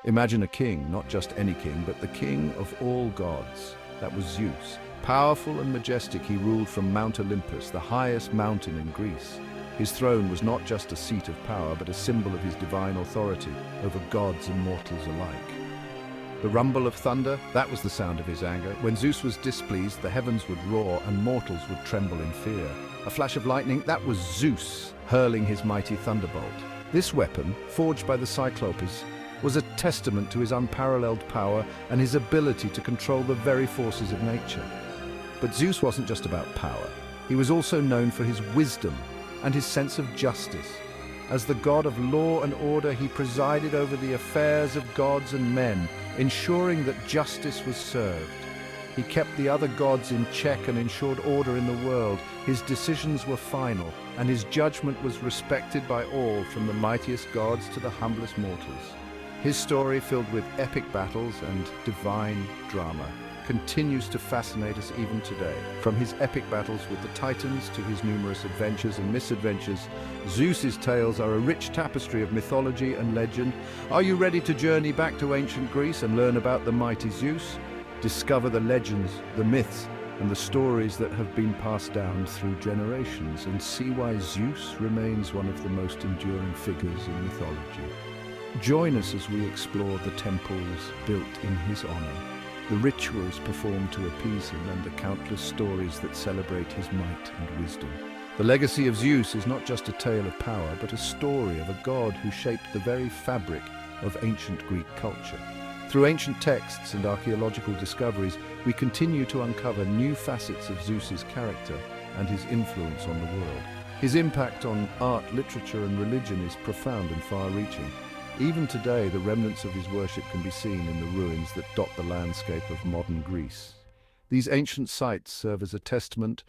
Imagine a king, not just any king, but the king of all gods. That was Zeus. Powerful and majestic, he ruled from Mount Olympus, the highest mountain in Greece. His throne was not just a seat of power, but a symbol of his divine authority over gods and mortals alike. The rumble of thunder, that was the sound of his anger. When Zeus was displeased, the heavens would roar and mortals would tremble in fear. A flash of lightning, that was Zeus hurling his mighty thunderbolt. This weapon, forged by the Cyclopes, was a testament to his unparalleled power and his ability to control the very forces of nature. But Zeus wasn't just about power. He was also known for his wisdom and his sense of justice. As the god of law and order, he presided over the affairs of gods and men, ensuring that justice was served. He kept the other gods in check and ensured order in the world. His decisions were final, and his judgment was respected by all, from the mightiest gods to the humblest mortals. His story, filled with epic battles and divine drama, continues to fascinate us even today. From his epic battles with the Titans to his numerous adventures and misadventures, Zeus's tales are a rich tapestry of mythology and legend. Are you ready to journey back to ancient Greece and learn about the mighty Zeus? Discover the legends, the myths, and the stories that have been passed down through generations, and see why Zeus remains one of the most enduring figures in mythology. Join us as we explore the temples built in his honor, the rituals performed to appease him, and the countless stories that celebrate his might and wisdom. The legacy of Zeus is not just a tale of power, but a story of a god who shaped the very fabric of ancient Greek culture. Through ancient texts and archaeological discoveries, we continue to uncover new facets of Zeus's character and his influence on the world. His impact on art, literature, and religion is profound and far-reaching. Even today, the remnants of his worship can be seen in the ruins that dot the landscape of modern Greece. These ancient sites serve as a testament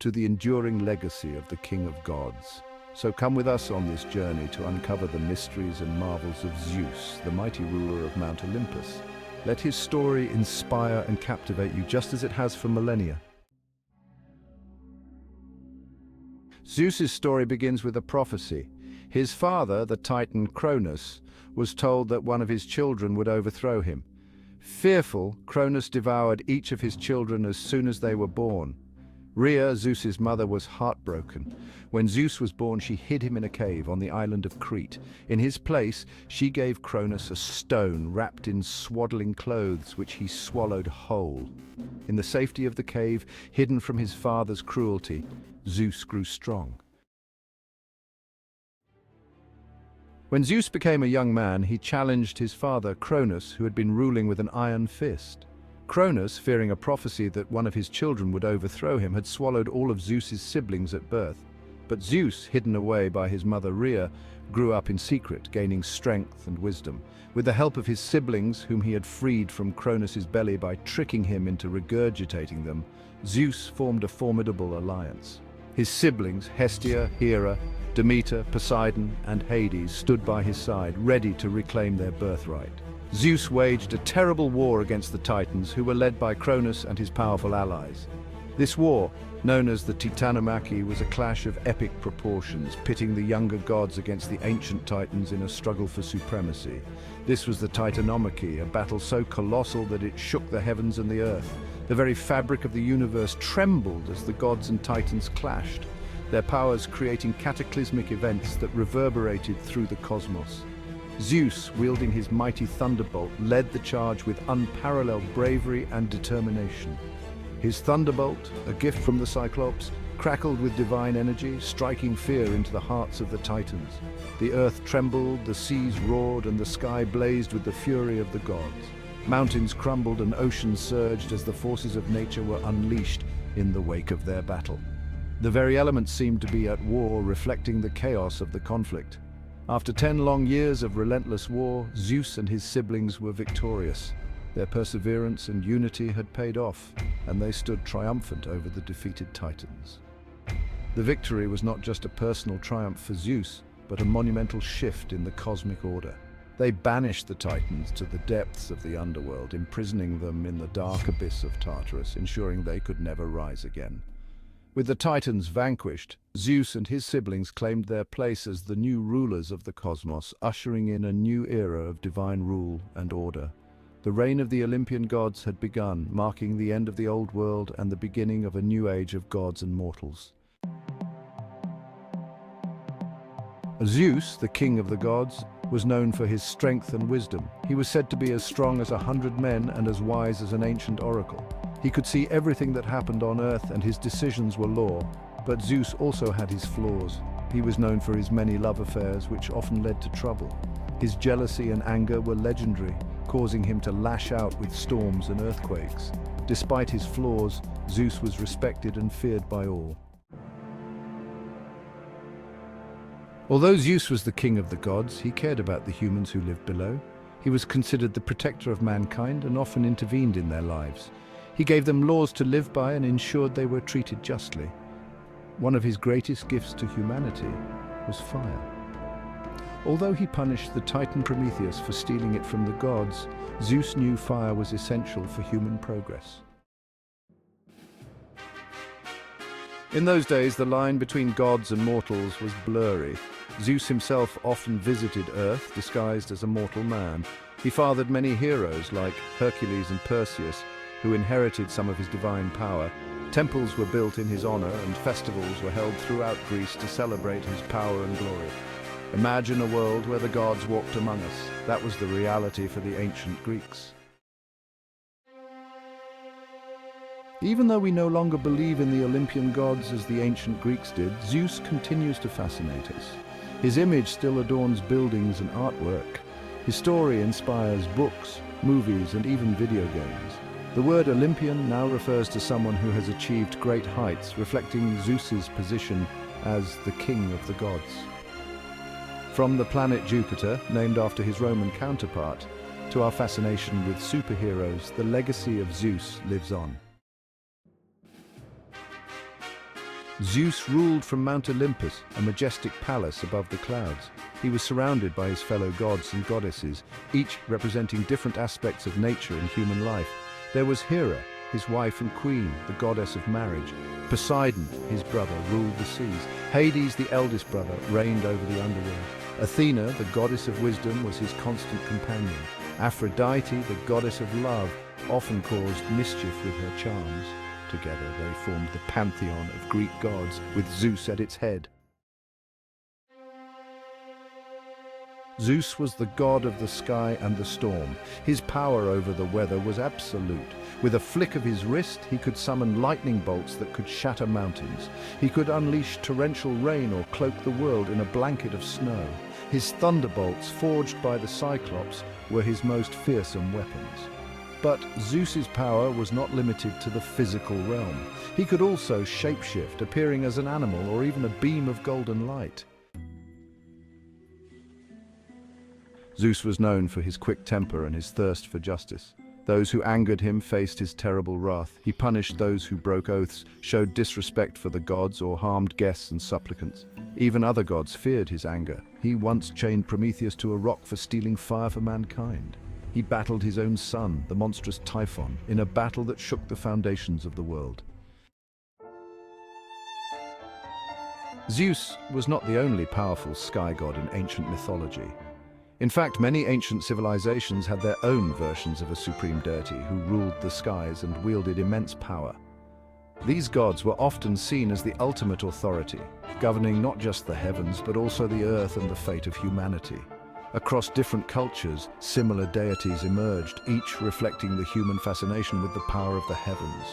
to the enduring legacy of the King of Gods. So come with us on this journey to uncover the mysteries and marvels of Zeus, the mighty ruler of Mount Olympus. Let his story inspire and captivate you, just as it has for millennia. Zeus's story begins with a prophecy. His father, the Titan Cronus, was told that one of his children would overthrow him. Fearful, Cronus devoured each of his children as soon as they were born. Rhea, Zeus's mother, was heartbroken. When Zeus was born, she hid him in a cave on the island of Crete. In his place, she gave Cronus a stone wrapped in swaddling clothes, which he swallowed whole. In the safety of the cave, hidden from his father's cruelty, Zeus grew strong. When Zeus became a young man, he challenged his father, Cronus, who had been ruling with an iron fist. Cronus, fearing a prophecy that one of his children would overthrow him, had swallowed all of Zeus's siblings at birth. But Zeus, hidden away by his mother Rhea, grew up in secret, gaining strength and wisdom. With the help of his siblings, whom he had freed from Cronus's belly by tricking him into regurgitating them, Zeus formed a formidable alliance. His siblings, Hestia, Hera, Demeter, Poseidon, and Hades, stood by his side, ready to reclaim their birthright. Zeus waged a terrible war against the Titans, who were led by Cronus and his powerful allies. This war, known as the Titanomachy, was a clash of epic proportions, pitting the younger gods against the ancient Titans in a struggle for supremacy. This was the Titanomachy, a battle so colossal that it shook the heavens and the earth. The very fabric of the universe trembled as the gods and Titans clashed, their powers creating cataclysmic events that reverberated through the cosmos. Zeus, wielding his mighty thunderbolt, led the charge with unparalleled bravery and determination. His thunderbolt, a gift from the Cyclopes, crackled with divine energy, striking fear into the hearts of the Titans. The earth trembled, the seas roared, and the sky blazed with the fury of the gods. Mountains crumbled and oceans surged as the forces of nature were unleashed in the wake of their battle. The very elements seemed to be at war, reflecting the chaos of the conflict. After 10 long years of relentless war, Zeus and his siblings were victorious. Their perseverance and unity had paid off, and they stood triumphant over the defeated Titans. The victory was not just a personal triumph for Zeus, but a monumental shift in the cosmic order. They banished the Titans to the depths of the underworld, imprisoning them in the dark abyss of Tartarus, ensuring they could never rise again. With the Titans vanquished, Zeus and his siblings claimed their place as the new rulers of the cosmos, ushering in a new era of divine rule and order. The reign of the Olympian gods had begun, marking the end of the old world and the beginning of a new age of gods and mortals. Zeus, the king of the gods, was known for his strength and wisdom. He was said to be as strong as 100 men and as wise as an ancient oracle. He could see everything that happened on Earth, and his decisions were law. But Zeus also had his flaws. He was known for his many love affairs, which often led to trouble. His jealousy and anger were legendary, causing him to lash out with storms and earthquakes. Despite his flaws, Zeus was respected and feared by all. Although Zeus was the king of the gods, he cared about the humans who lived below. He was considered the protector of mankind and often intervened in their lives. He gave them laws to live by and ensured they were treated justly. One of his greatest gifts to humanity was fire. Although he punished the Titan Prometheus for stealing it from the gods, Zeus knew fire was essential for human progress. In those days, the line between gods and mortals was blurry. Zeus himself often visited Earth, disguised as a mortal man. He fathered many heroes like Hercules and Perseus, who inherited some of his divine power. Temples were built in his honor, and festivals were held throughout Greece to celebrate his power and glory. Imagine a world where the gods walked among us. That was the reality for the ancient Greeks. Even though we no longer believe in the Olympian gods as the ancient Greeks did, Zeus continues to fascinate us. His image still adorns buildings and artwork. His story inspires books, movies, and even video games. The word Olympian now refers to someone who has achieved great heights, reflecting Zeus's position as the king of the gods. From the planet Jupiter, named after his Roman counterpart, to our fascination with superheroes, the legacy of Zeus lives on. Zeus ruled from Mount Olympus, a majestic palace above the clouds. He was surrounded by his fellow gods and goddesses, each representing different aspects of nature and human life. There was Hera, his wife and queen, the goddess of marriage. Poseidon, his brother, ruled the seas. Hades, the eldest brother, reigned over the underworld. Athena, the goddess of wisdom, was his constant companion. Aphrodite, the goddess of love, often caused mischief with her charms. Together they formed the pantheon of Greek gods, with Zeus at its head. Zeus was the god of the sky and the storm. His power over the weather was absolute. With a flick of his wrist, he could summon lightning bolts that could shatter mountains. He could unleash torrential rain or cloak the world in a blanket of snow. His thunderbolts, forged by the Cyclops, were his most fearsome weapons. But Zeus's power was not limited to the physical realm. He could also shapeshift, appearing as an animal or even a beam of golden light. Zeus was known for his quick temper and his thirst for justice. Those who angered him faced his terrible wrath. He punished those who broke oaths, showed disrespect for the gods, or harmed guests and supplicants. Even other gods feared his anger. He once chained Prometheus to a rock for stealing fire for mankind. He battled his own son, the monstrous Typhon, in a battle that shook the foundations of the world. Zeus was not the only powerful sky god in ancient mythology. In fact, many ancient civilizations had their own versions of a supreme deity who ruled the skies and wielded immense power. These gods were often seen as the ultimate authority, governing not just the heavens but also the earth and the fate of humanity. Across different cultures, similar deities emerged, each reflecting the human fascination with the power of the heavens.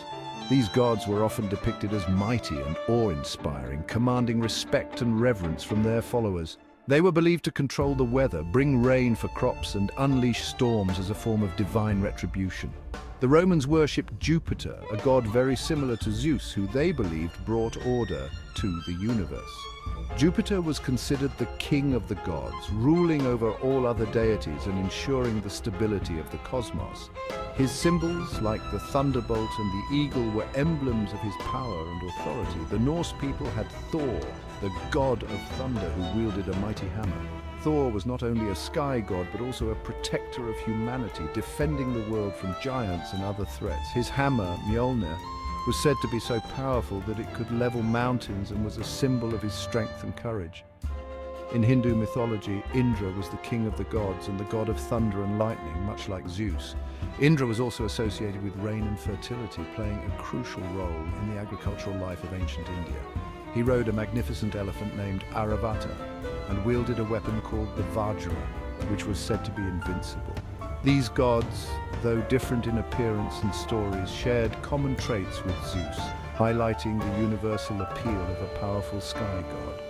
These gods were often depicted as mighty and awe-inspiring, commanding respect and reverence from their followers. They were believed to control the weather, bring rain for crops, and unleash storms as a form of divine retribution. The Romans worshipped Jupiter, a god very similar to Zeus, who they believed brought order to the universe. Jupiter was considered the king of the gods, ruling over all other deities and ensuring the stability of the cosmos. His symbols, like the thunderbolt and the eagle, were emblems of his power and authority. The Norse people had Thor, the god of thunder, who wielded a mighty hammer. Thor was not only a sky god, but also a protector of humanity, defending the world from giants and other threats. His hammer, Mjolnir, was said to be so powerful that it could level mountains and was a symbol of his strength and courage. In Hindu mythology, Indra was the king of the gods and the god of thunder and lightning, much like Zeus. Indra was also associated with rain and fertility, playing a crucial role in the agricultural life of ancient India. He rode a magnificent elephant named Airavata and wielded a weapon called the Vajra, which was said to be invincible. These gods, though different in appearance and stories, shared common traits with Zeus, highlighting the universal appeal of a powerful sky god.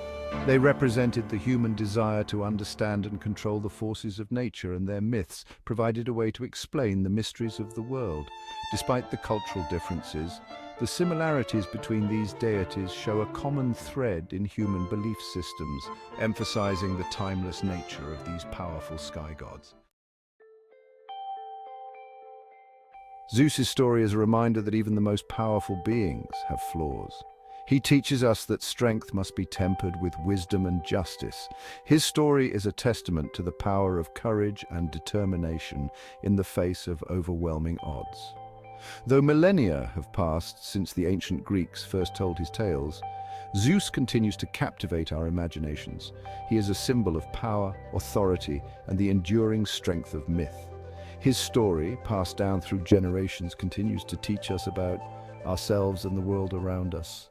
They represented the human desire to understand and control the forces of nature, and their myths provided a way to explain the mysteries of the world. Despite the cultural differences, the similarities between these deities show a common thread in human belief systems, emphasizing the timeless nature of these powerful sky gods. Zeus's story is a reminder that even the most powerful beings have flaws. He teaches us that strength must be tempered with wisdom and justice. His story is a testament to the power of courage and determination in the face of overwhelming odds. Though millennia have passed since the ancient Greeks first told his tales, Zeus continues to captivate our imaginations. He is a symbol of power, authority, and the enduring strength of myth. His story, passed down through generations, continues to teach us about ourselves and the world around us.